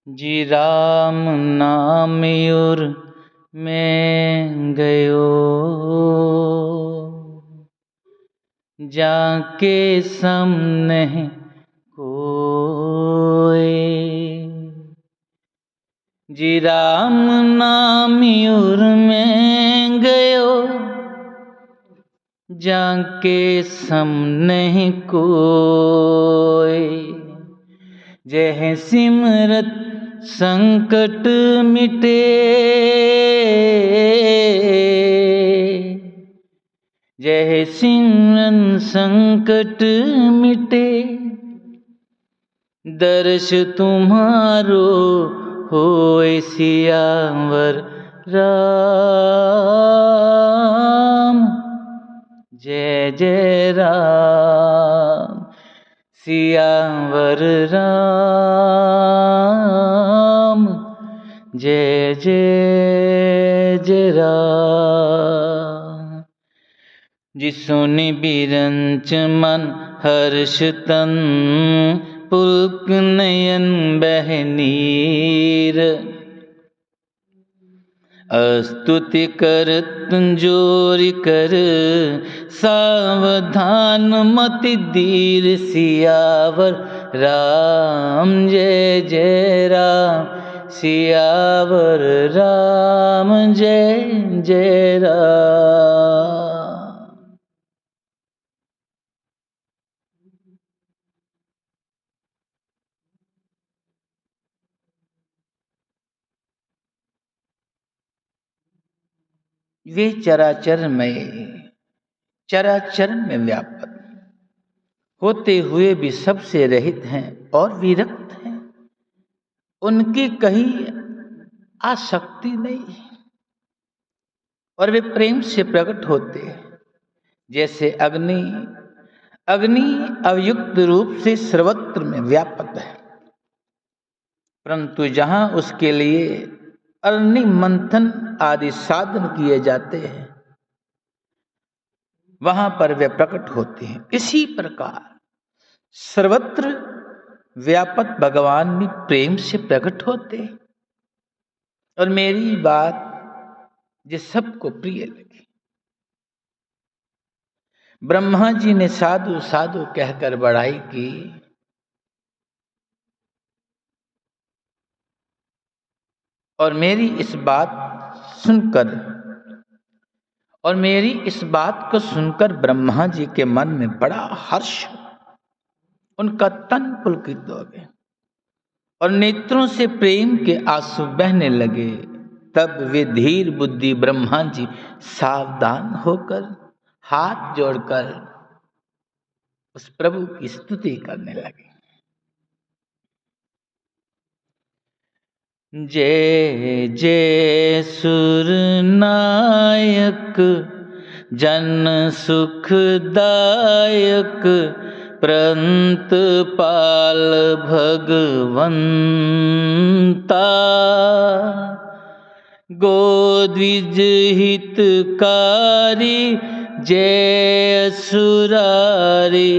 जी राम नाम उर में गयो, जाके सम नहीं कोई। जी राम नाम उर में गयो, जाके सम नहीं कोई। जय सिमरत संकट मिटे, जय सिमरन संकट मिटे। दर्श तुम्हारो होए सियावर राम, जय जय राम। सियावर राम, जय जय जय राम। जिसुनि बिरंच मन हर्ष तन, पुलक नयन बह नीर। स्तुति करत जोरि कर, सावधान मति धीर। सियावर राम, जय जय राम। सियावर राम, जय जय राम। वे चराचर में व्यापक होते हुए भी सबसे रहित हैं और विरक्त हैं। उनकी कहीं आसक्ति नहीं और वे प्रेम से प्रकट होते हैं। जैसे अग्नि अवयुक्त रूप से सर्वत्र में व्यापक है, परंतु जहां उसके लिए अग्नि मंथन आदि साधन किए जाते हैं, वहां पर वे प्रकट होते हैं। इसी प्रकार सर्वत्र व्यापक भगवान भी प्रेम से प्रकट होते हैं। और मेरी बात जिस सबको प्रिय लगी, ब्रह्मा जी ने साधु साधु कहकर बड़ाई की, और मेरी इस बात को सुनकर ब्रह्मा जी के मन में बड़ा हर्ष, उनका तन पुलकित हो गया और नेत्रों से प्रेम के आंसू बहने लगे। तब वे धीर बुद्धि ब्रह्मा जी सावधान होकर हाथ जोड़कर उस प्रभु की स्तुति करने लगे। जय जय सुर नायक, जन सुखदायक, प्रंत पाल भगवंता। गोद्विज हितकारी, जय सुरारी,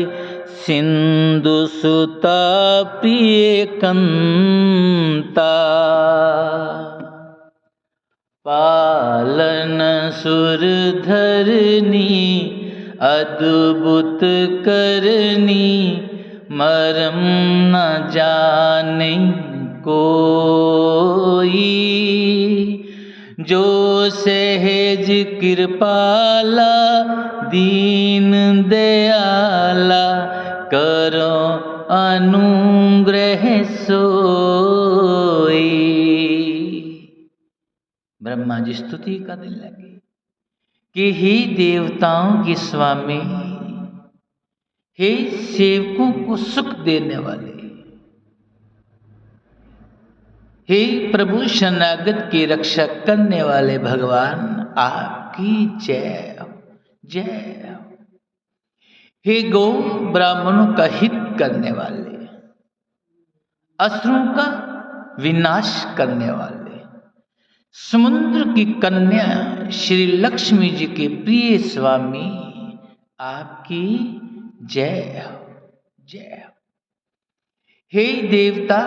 सिंधु सुता प्रिय कंता। पालन सुर धरनी, अद्भुत करनी, मरम न जाने कोई। जो सहज कृपाला, दीन दयाला, करो अनुग्रह सोई। ब्रह्मा जी स्तुति करने लगे कि हे देवताओं के स्वामी, हे सेवकों को सुख देने वाले, हे प्रभु शरणागत की रक्षा करने वाले भगवान, आपकी जय हो, जय हो। हे गौ ब्राह्मणों का हित करने वाले, असुरों का विनाश करने वाले, समुद्र की कन्या श्री लक्ष्मी जी के प्रिय स्वामी, आपकी जय हो, जय हो। हे देवता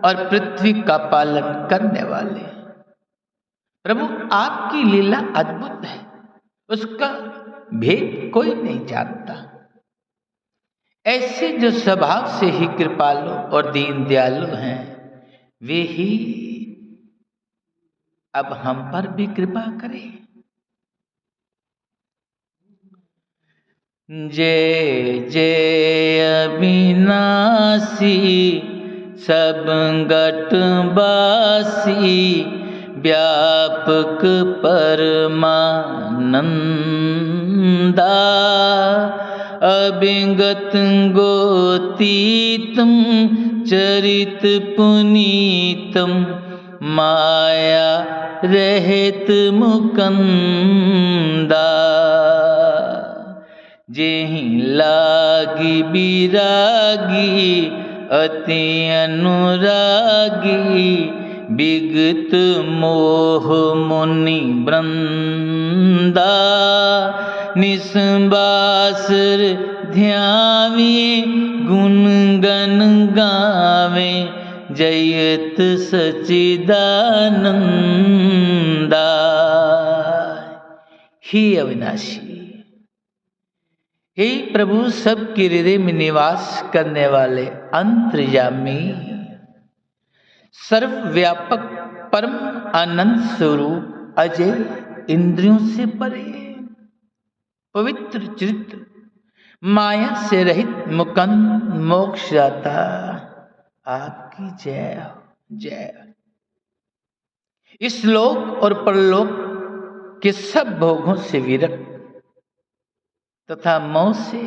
और पृथ्वी का पालन करने वाले प्रभु, आपकी लीला अद्भुत है, उसका भेद कोई नहीं जानता। ऐसे जो स्वभाव से ही कृपालु और दीन दयालु हैं, वे ही अब हम पर भी कृपा करें। जय जय अविनाशी सब घटवासी व्यापक परमानंदा अभिगत गोतीतम चरित पुनीतम माया रहित मुकंदा जेहि लागी बिरागी अति अनुरागी विगत मोह मुनि वृंदा निस्बासर ध्यावे गुण गण गावे जयत सचिदानंदा। हे अविनाशी, हे प्रभु, सबके हृदय में निवास करने वाले अंतर्यामी सर्वव्यापक परम आनंद स्वरूप अजय इंद्रियों से परे पवित्र चित्त माया से रहित मुकुंद मोक्षदाता आपकी जय हो, जय हो। इस लोक और परलोक के सब भोगों से विरक्त तथा मोह से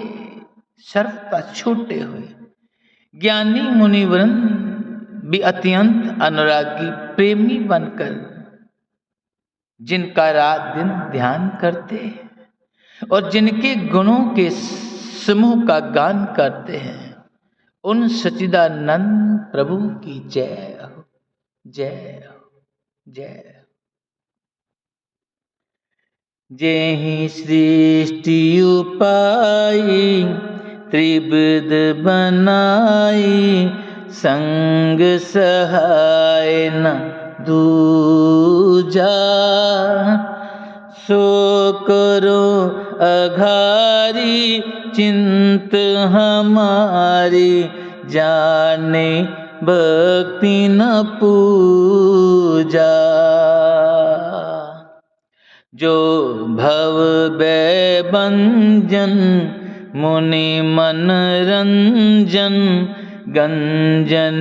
सर्वथा छूटे हुए ज्ञानी मुनिवृंद भी अत्यंत अनुरागी प्रेमी बनकर जिनका रात दिन ध्यान करते हैं और जिनके गुणों के समूह का गान करते हैं, उन सच्चिदानंद प्रभु की जय हो, जय हो, जय हो। जेहि सृष्टि उपाई त्रिविध बनाई संग सहाय न दूजा सो करो अघारी चिंत हमारी जाने भक्ति न पूजा जो भव भयभंजन मुनि मनरंजन गंजन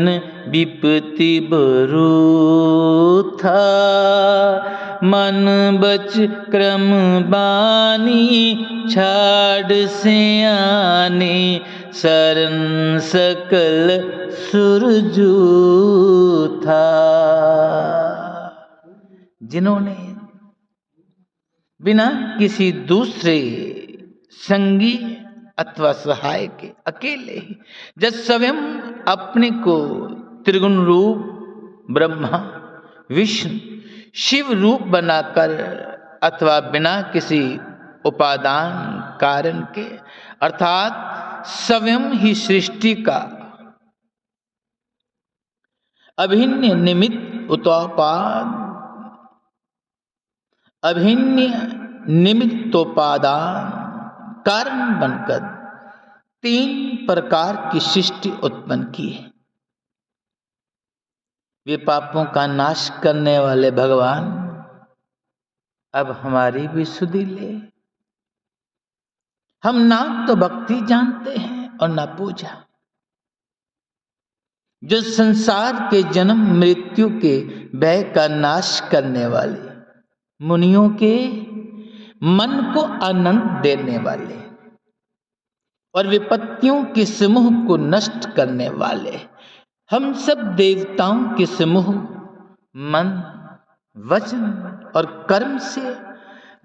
विपत्ति बरूथा मन बच क्रम बानी छाड़ से आने शरण सकल सुरजूथा। जिन्होंने बिना किसी दूसरे संगी अथवा सहाय के अकेले ही जब स्वयं अपने को त्रिगुण रूप ब्रह्मा विष्णु शिव रूप बनाकर अथवा बिना किसी उपादान कारण के अर्थात स्वयं ही सृष्टि का अभिन्न निमित्त उतोपाद अभिन्न निमित्तोपादान कारण बनकर तीन प्रकार की सृष्टि उत्पन्न की है। वे पापों का नाश करने वाले भगवान अब हमारी भी सुधि ले। हम ना तो भक्ति जानते हैं और ना पूजा। जो संसार के जन्म मृत्यु के भय का नाश करने वाले मुनियों के मन को आनंद देने वाले और विपत्तियों के समूह को नष्ट करने वाले हम सब देवताओं के समूह मन वचन और कर्म से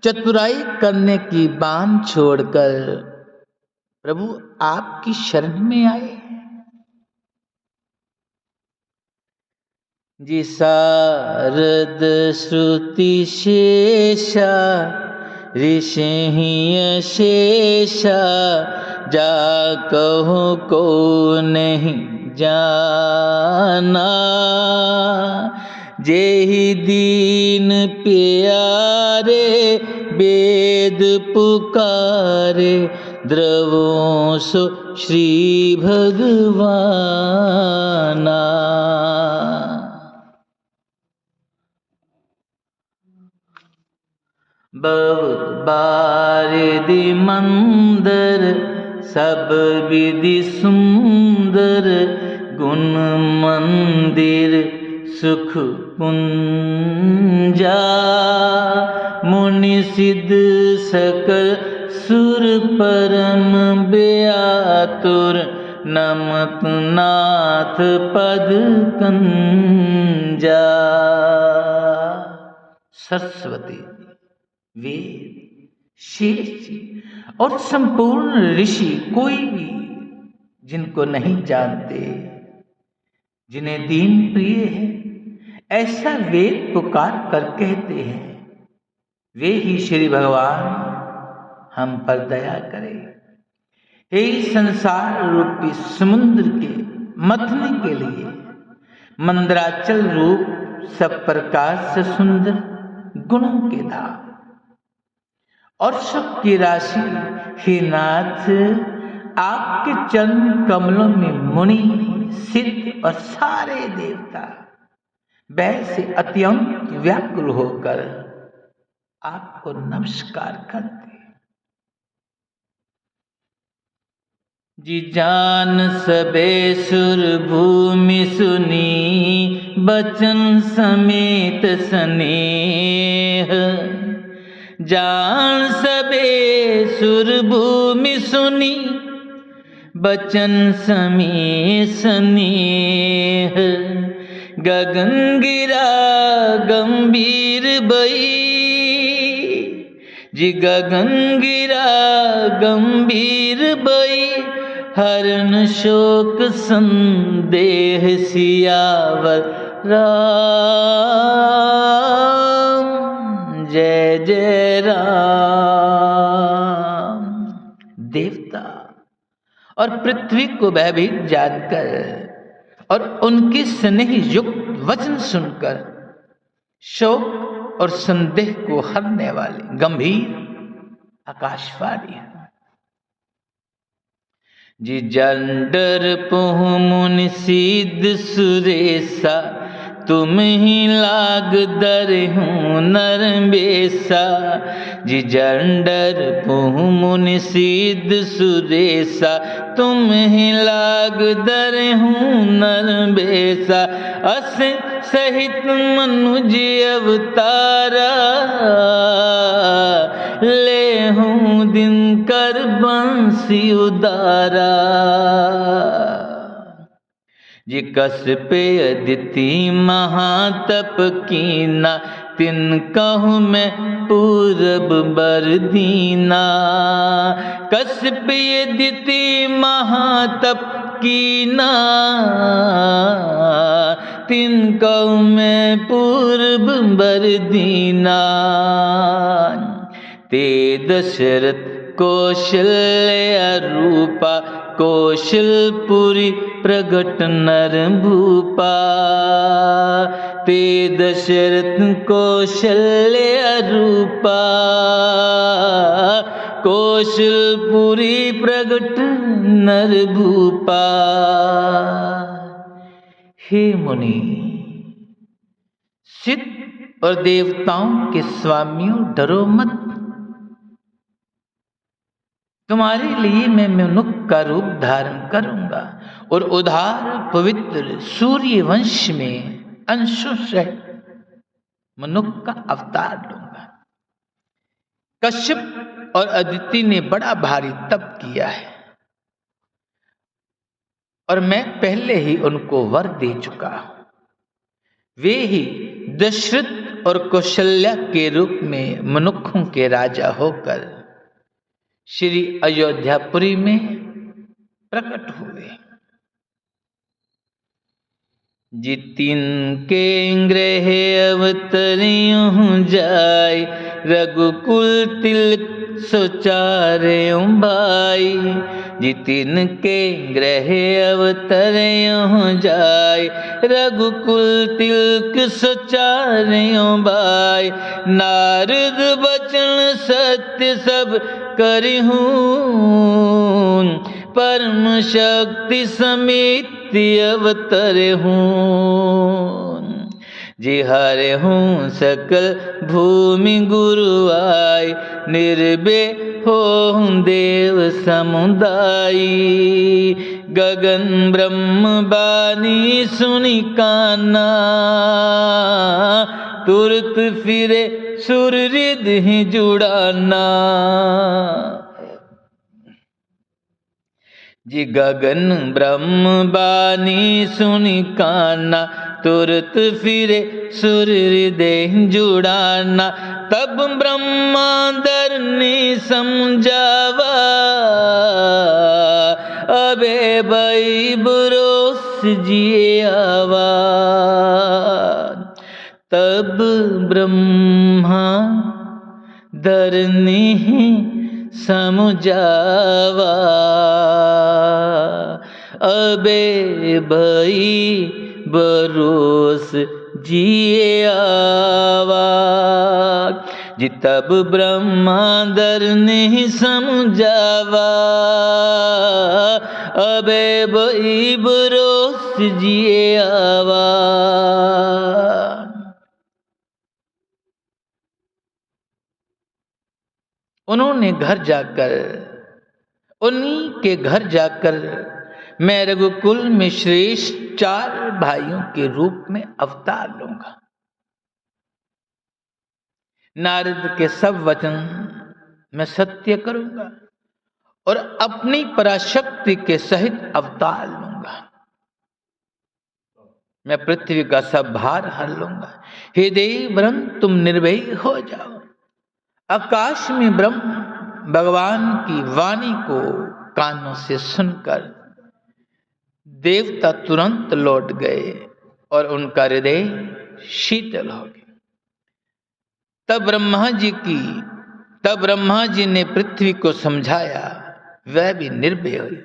चतुराई करने की बांध छोड़कर प्रभु आपकी शरण में आए। जी शारद श्रुति शेषा ऋषि शेषा जा कहो को नहीं जाना। जेहि दीन प्यारे वेद पुकारे, द्रवों सो श्री भगवाना। बव बारिधि मंदर सब विधि सुंदर, गुण मंदिर सुख पुंजा। मुनि सिद्ध सकल सुर परम बेआतुर, नमत नाथ पद कंजा। सरस्वती, वेद, शेष जी और संपूर्ण ऋषि कोई भी जिनको नहीं जानते, जिन्हें दीन प्रिय है, ऐसा वेद पुकार कर कहते हैं, वे ही श्री भगवान हम पर दया करें। हे संसार रूपी समुद्र के मथने के लिए मंदराचल रूप सब प्रकार से सुंदर गुणों के धाम और सुख की राशि, हे नाथ आपके चरण कमलों में मुनि सिद्ध और सारे देवता वैसे अत्यंत व्याकुल होकर आपको नमस्कार करते। जी जान सबे सुर भूमि सुनी, बचन समेत स्नेह। जान सबे सुर भूमि सुनी, बचन समेत स्नेह। गगन गिरा गंभीर बई, जी गगन गिरा गंभीर बई। हरण शोक संदेह सियावर राम, जय जय राम। देवता और पृथ्वी को भयभीत जानकर और उनकी स्नेह युक्त वचन सुनकर शोक और संदेह को हरने वाले गंभीर आकाशवाणी है। जी जंडर पुह मुनि सिद्ध सुरेसा, तुम ही लाग दर हूँ नरमेसा। जी जंडर पुह मुनि सिद्ध सुरेसा, तुम ही लाग दर हूँ नरमेसा। अस सहित मनुज अवतारा, ले हूँ दिन कर बंसी उदारा। जी कश्यप अदिति महातप कीना, तिन कहूँ मैं पूरब बर दीना। कश्यप अदिति महातप कीना, तिन कहूँ मैं पूरब बर दीना। ते दशरथ कौशल्य रूपा, कौशलपुरी प्रगट नर भूपा। ते दशरथ कौशल्य रूपा, कौशलपुरी प्रगट नर भूपा। हे मुनि, सिद्ध और देवताओं के स्वामियों, डरो मत। तुम्हारे लिए मैं मनुष्य का रूप धारण करूंगा और उदार पवित्र सूर्य वंश में अंशों से मनुष्य का अवतार लूंगा। कश्यप और अदिति ने बड़ा भारी तप किया है और मैं पहले ही उनको वर दे चुका हूं। वे ही दशरथ और कौशल्या के रूप में मनुष्यों के राजा होकर श्री अयोध्यापुरी में प्रकट हुए। जितिन के गृह अवतरियों जाय, रघुकुल तिलक सुचारे भाई। जितिन के ग्रह अवतरयों जाय, रघुकुल तिलक सचारयों बाय। नारद बचन सत्य सब करहूँ, परम शक्ति समेत अवतर हूँ। जी हरे हूँ सकल भूमि गुरु आय, निर्भय हो देव समुदायी। गगन ब्रह्म बानी सुनि काना, तुरत फिरे सुर हृदय जुड़ाना। जी गगन ब्रह्म बानी सुनि काना, तुरत फिरे सुर हृदय जुड़ाना। तब ब्रह्मांदर ने समझावा, अबे भाई बरोस जिए आवा। तब ब्रह्मा दरने समझावा, अबे भाई बरोस जिए आवा। जी तब ब्रह्मांदर ने समझावा, अबे भाई बरोस जिए आवा। उन्होंने घर जाकर, उन्हीं के घर जाकर मैं रघुकुल में श्रेष्ठ 4 भाइयों के रूप में अवतार लूंगा। नारद के सब वचन मैं सत्य करूंगा और अपनी पराशक्ति के सहित अवतार लूंगा। मैं पृथ्वी का सब भार हर लूंगा। हे देव वरन तुम निर्भय हो जाओ। आकाश में ब्रह्म भगवान की वाणी को कानों से सुनकर देवता तुरंत लौट गए और उनका हृदय शीतल हो गया। तब ब्रह्मा जी ने पृथ्वी को समझाया, वह भी निर्भय हुई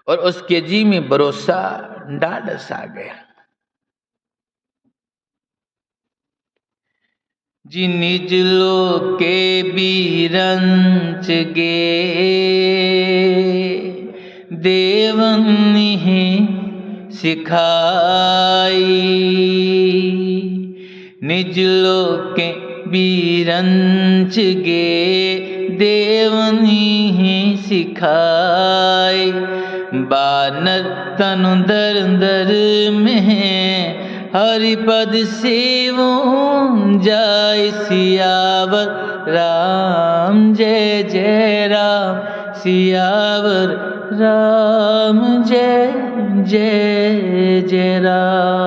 और उसके जी में भरोसा ढाढ़स आ गया। जी निज लोके बीरंच गे, देवनि सिखाई। निज लोके बीरंच गे, देवनि सिखाई। बानर तनु दर दर में, हरिपद सेवो जाय। सियावर राम जय जय राम, सियावर राम जय जय जय राम।